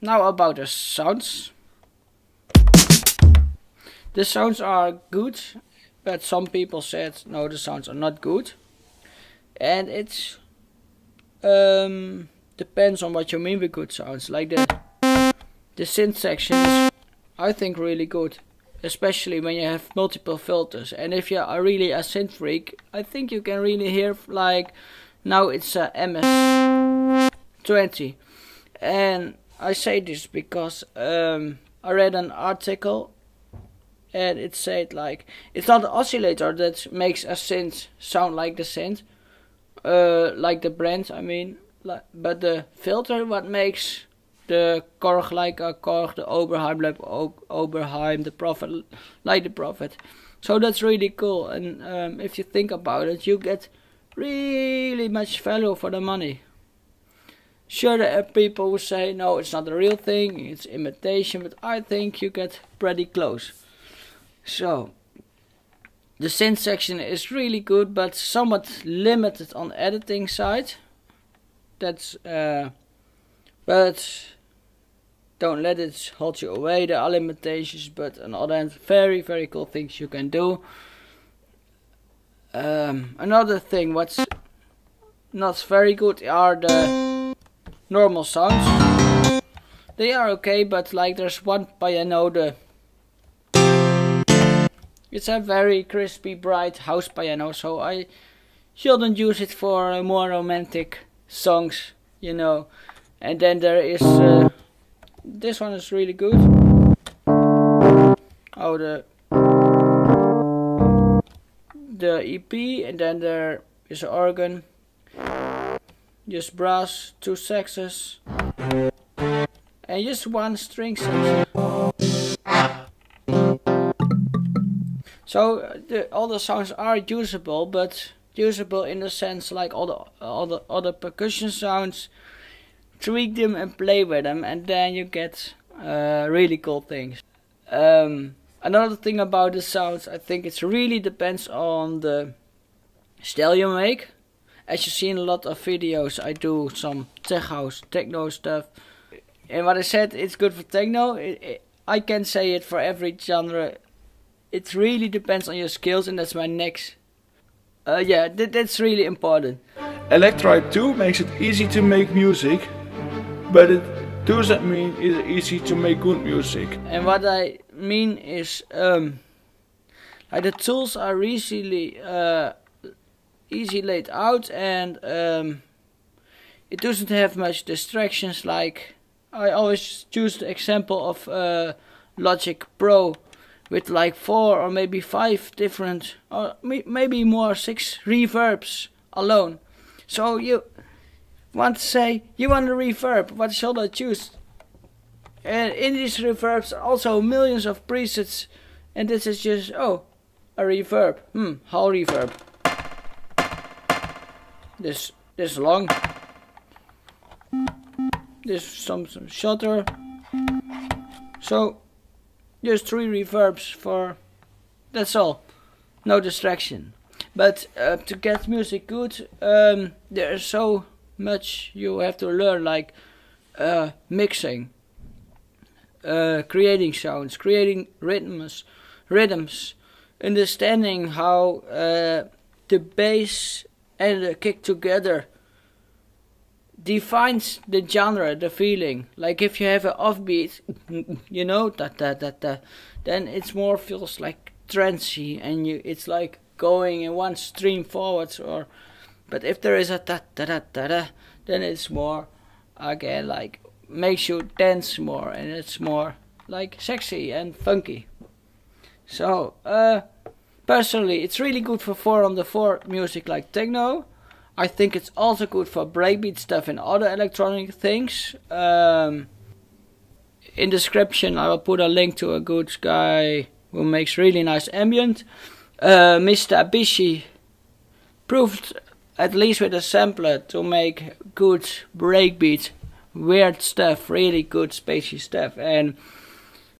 Now about the sounds. The sounds are good, but some people said no, the sounds are not good. And it's depends on what you mean with good sounds. Like the synth section is, I think, really good, especially when you have multiple filters. And if you are really a synth freak, I think you can really hear, like, now it's a MS-20. And I say this because I read an article and it said, like, it's not the oscillator that makes a synth sound like the synth, like the brand, I mean, but the filter what makes the Korg like a Korg, the Oberheim like Oberheim, the Prophet like the Prophet. So that's really cool, and if you think about it, you get really much value for the money. Sure, there are people who say no, it's not the real thing, it's imitation, but I think you get pretty close. So the synth section is really good, but somewhat limited on editing side. That's but don't let it hold you away. There are limitations, but on the other hand, very, very cool things you can do. Another thing what's not very good are the normal sounds. They are okay, but like there's one piano, it's a very crispy, bright house piano, so I shouldn't use it for more romantic songs, you know. And then there is this one is really good. Oh, the EP, and then there is an organ, just brass, 2 saxes, and just 1 string section. So all the sounds are usable, but usable in the sense like all the other percussion sounds. Tweak them and play with them, and then you get really cool things. Another thing about the sounds, I think it really depends on the style you make. As you see in a lot of videos, I do some tech house, techno stuff. And what I said, it's good for techno. I can say it for every genre. It really depends on your skills, and that's my next. Yeah, that's really important. Electribe 2 makes it easy to make music, but it doesn't mean it's easy to make good music. And what I mean is, like the tools are easy laid out, and it doesn't have much distractions. Like I always choose the example of Logic Pro, with like 4 or maybe 5 different, or maybe more, 6 reverbs alone. So you want to say, you want a reverb, what should I choose? And in these reverbs are also millions of presets, and this is just, oh, a reverb, hall reverb. This long, this some shorter. So just 3 reverbs for, that's all, no distraction. But to get music good, there is so much you have to learn, like mixing, creating sounds, creating rhythms, understanding how the bass and the kick together defines the genre, the feeling. Like if you have an offbeat, you know, then it's more feels like trancey, and it's like going in one stream forwards. Or, but if there is a then it's more again like makes you dance more, and it's more like sexy and funky. So personally, it's really good for 4-on-the-4 music like techno. I think it's also good for breakbeat stuff and other electronic things. In description I will put a link to a good guy who makes really nice ambient. Mr. Bishi proved, at least with a sampler, to make good breakbeat, weird stuff, really good spacey stuff. And